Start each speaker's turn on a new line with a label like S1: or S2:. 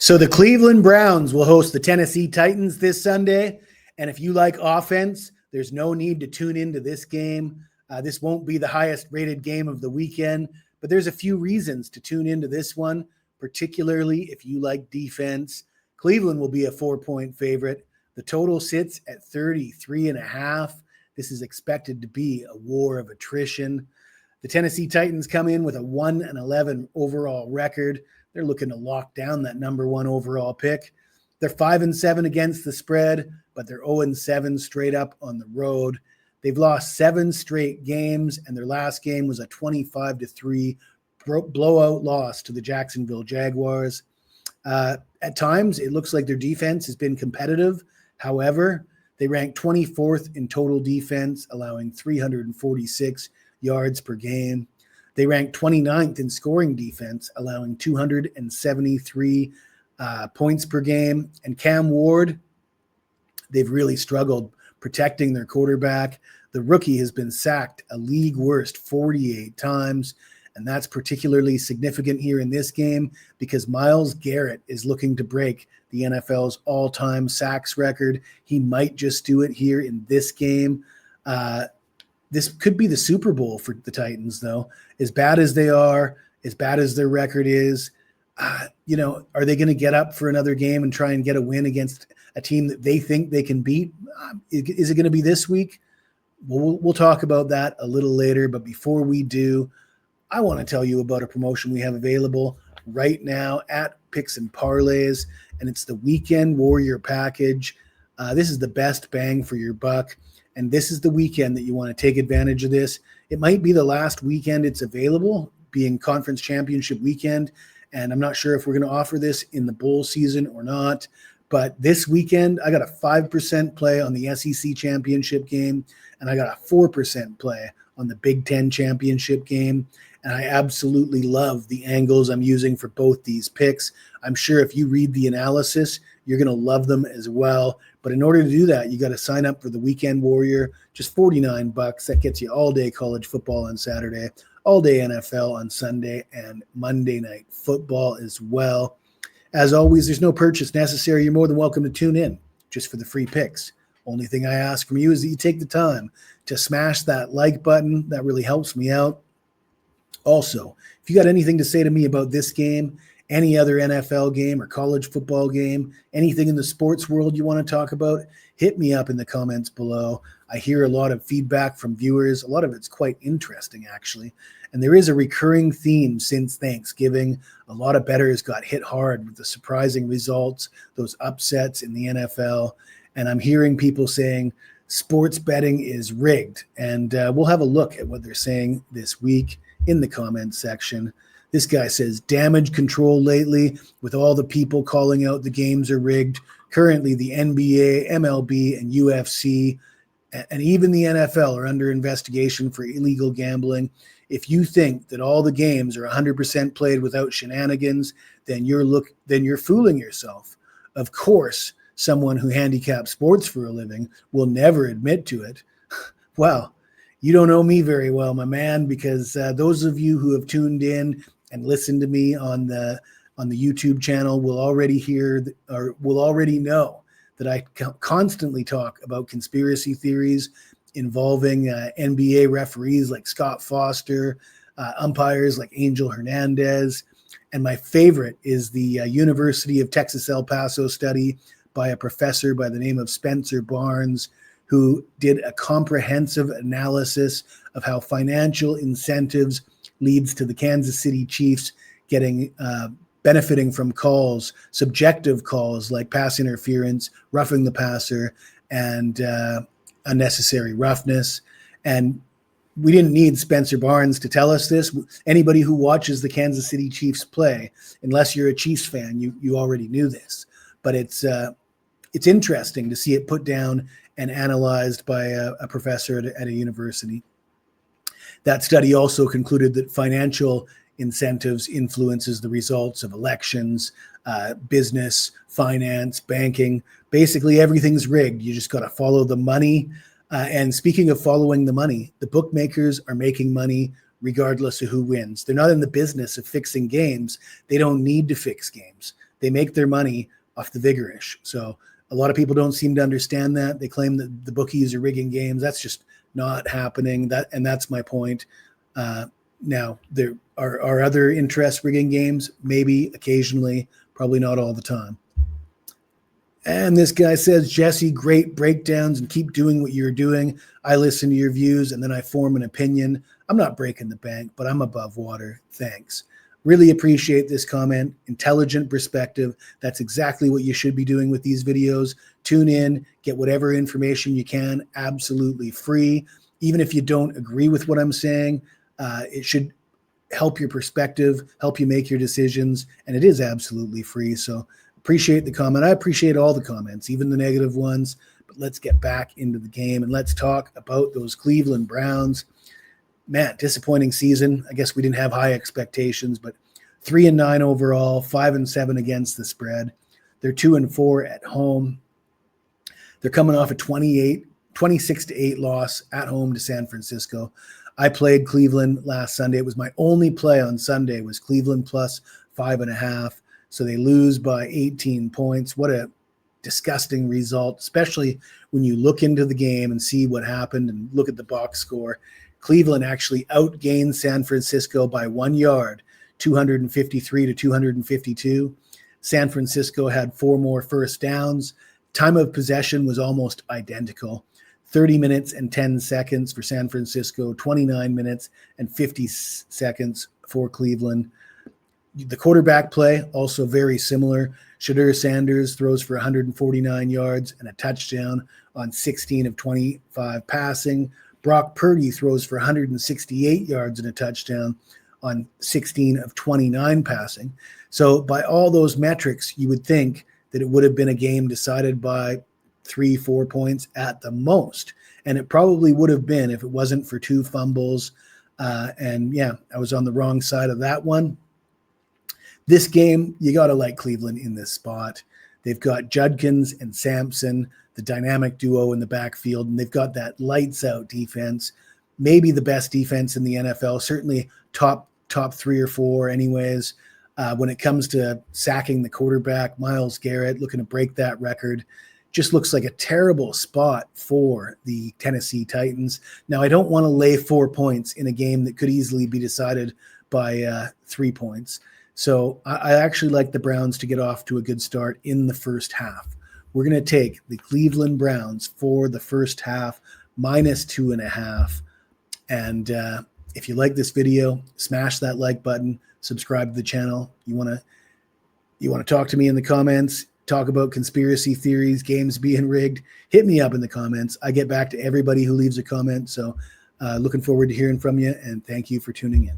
S1: So the Cleveland Browns will host the Tennessee Titans this Sunday. And if you like offense, there's no need to tune into this game. This won't be the highest rated game of the weekend, but there's a few reasons to tune into this one, particularly if you like defense. Cleveland will be a 4-point favorite. The total sits at 33.5. This is expected to be a war of attrition. The Tennessee Titans come in with a 1-11 overall record. They're looking to lock down that number one overall pick. They're 5-7 against the spread, but they're 0-7 straight up on the road. They've lost 7 straight games, and their last game was a 25-3 blowout loss to the Jacksonville Jaguars. At times, it looks like their defense has been competitive. However, they rank 24th in total defense, allowing 346 yards per game. They rank 29th in scoring defense, allowing 273 points per game. And Cam Ward, they've really struggled protecting their quarterback. The rookie has been sacked a league worst 48 times. And that's particularly significant here in this game because Myles Garrett is looking to break the NFL's all-time sacks record. He might just do it here in this game. This could be the Super Bowl for the Titans, though. As bad as they are, as bad as their record is, are they going to get up for another game and try and get a win against a team that they think they can beat? Is it going to be this week? We'll talk about that a little later. But before we do, I want to tell you about a promotion we have available right now at Picks and Parlays, and it's the Weekend Warrior Package. This is the best bang for your buck. And this is the weekend that you want to take advantage of this. It might be the last weekend it's available, being conference championship weekend. And I'm not sure if we're going to offer this in the bowl season or not. But this weekend, I got a 5% play on the SEC championship game. And I got a 4% play on the Big Ten championship game. And I absolutely love the angles I'm using for both these picks. I'm sure if you read the analysis, you're going to love them as well. But in order to do that, you got to sign up for the Weekend Warrior, just $49. That gets you all day college football on Saturday, all day NFL on Sunday, and Monday night football as well. As always, there's no purchase necessary. You're more than welcome to tune in just for the free picks. Only thing I ask from you is that you take the time to smash that like button. That really helps me out. Also, if you got anything to say to me about this game, any other NFL game or college football game, anything in the sports world you want to talk about, hit me up in the comments below. I hear a lot of feedback from viewers. A lot of it's quite interesting, actually. And there is a recurring theme since Thanksgiving. A lot of bettors got hit hard with the surprising results, those upsets in the NFL. And I'm hearing people saying sports betting is rigged. And we'll have a look at what they're saying this week in the comments section. This guy says damage control lately with all the people calling out the games are rigged. Currently, the NBA, MLB, and UFC, and even the NFL are under investigation for illegal gambling. If you think that all the games are 100% played without shenanigans, then you're fooling yourself. Of course, someone who handicaps sports for a living will never admit to it. Well, you don't know me very well, my man, because those of you who have tuned in and listened to me on the YouTube channel will already hear or will already know that I constantly talk about conspiracy theories involving NBA referees like Scott Foster, umpires like Angel Hernandez, and my favorite is the University of Texas El Paso study by a professor by the name of Spencer Barnes, who did a comprehensive analysis of how financial incentives leads to the Kansas City Chiefs getting benefiting from calls, subjective calls like pass interference, roughing the passer, and unnecessary roughness. And we didn't need Spencer Barnes to tell us this. Anybody who watches the Kansas City Chiefs play, unless you're a Chiefs fan, you already knew this. But it's interesting to see it put down and analyzed by a professor at a university. That study also concluded that financial incentives influences the results of elections, business, finance, banking. Basically, everything's rigged. You just got to follow the money. And speaking of following the money, the bookmakers are making money regardless of who wins. They're not in the business of fixing games. They don't need to fix games. They make their money off the vigorish. So a lot of people don't seem to understand that. They claim that the bookies are rigging games. That's just not happening. That's my point. Now, there are other interest rigging games, maybe occasionally, probably not all the time. And this guy says, Jesse, great breakdowns and keep doing what you're doing. I listen to your views and then I form an opinion. I'm not breaking the bank, but I'm above water. Thanks. Really appreciate this comment. Intelligent perspective. That's exactly what you should be doing with these videos. Tune in, get whatever information you can, absolutely free. Even if you don't agree with what I'm saying, it should help your perspective, help you make your decisions, and it is absolutely free. So appreciate the comment. I appreciate all the comments, even the negative ones, but let's get back into the game and let's talk about those Cleveland Browns. Man, disappointing season. I guess we didn't have high expectations, but 3-9 overall, 5-7 against the spread. They're 2-4 at home. They're coming off a 26-8 loss at home to San Francisco. I played Cleveland last Sunday. It was my only play on Sunday was Cleveland plus 5.5. So they lose by 18 points. What a disgusting result, especially when you look into the game and see what happened and look at the box score. Cleveland actually outgained San Francisco by 1 yard, 253 to 252. San Francisco had 4 more first downs. Time of possession was almost identical. 30 minutes and 10 seconds for San Francisco, 29 minutes and 50 seconds for Cleveland. The quarterback play, also very similar. Shadur Sanders throws for 149 yards and a touchdown on 16 of 25 passing. Brock Purdy throws for 168 yards and a touchdown on 16 of 29 passing. So by all those metrics, you would think that it would have been a game decided by 3-4 points at the most. And it probably would have been if it wasn't for 2 fumbles. And yeah, I was on the wrong side of that one. This game, you got to like Cleveland in this spot. They've got Judkins and Sampson, the dynamic duo in the backfield, and they've got that lights-out defense, maybe the best defense in the NFL, certainly top 3 or 4 anyways. When it comes to sacking the quarterback, Myles Garrett looking to break that record. Just looks like a terrible spot for the Tennessee Titans. Now, I don't want to lay 4 points in a game that could easily be decided by 3 points. So I actually like the Browns to get off to a good start in the first half. We're going to take the Cleveland Browns for the first half, -2.5. And if you like this video, smash that like button, subscribe to the channel. You want to talk to me in the comments, talk about conspiracy theories, games being rigged, hit me up in the comments. I get back to everybody who leaves a comment. So looking forward to hearing from you, and thank you for tuning in.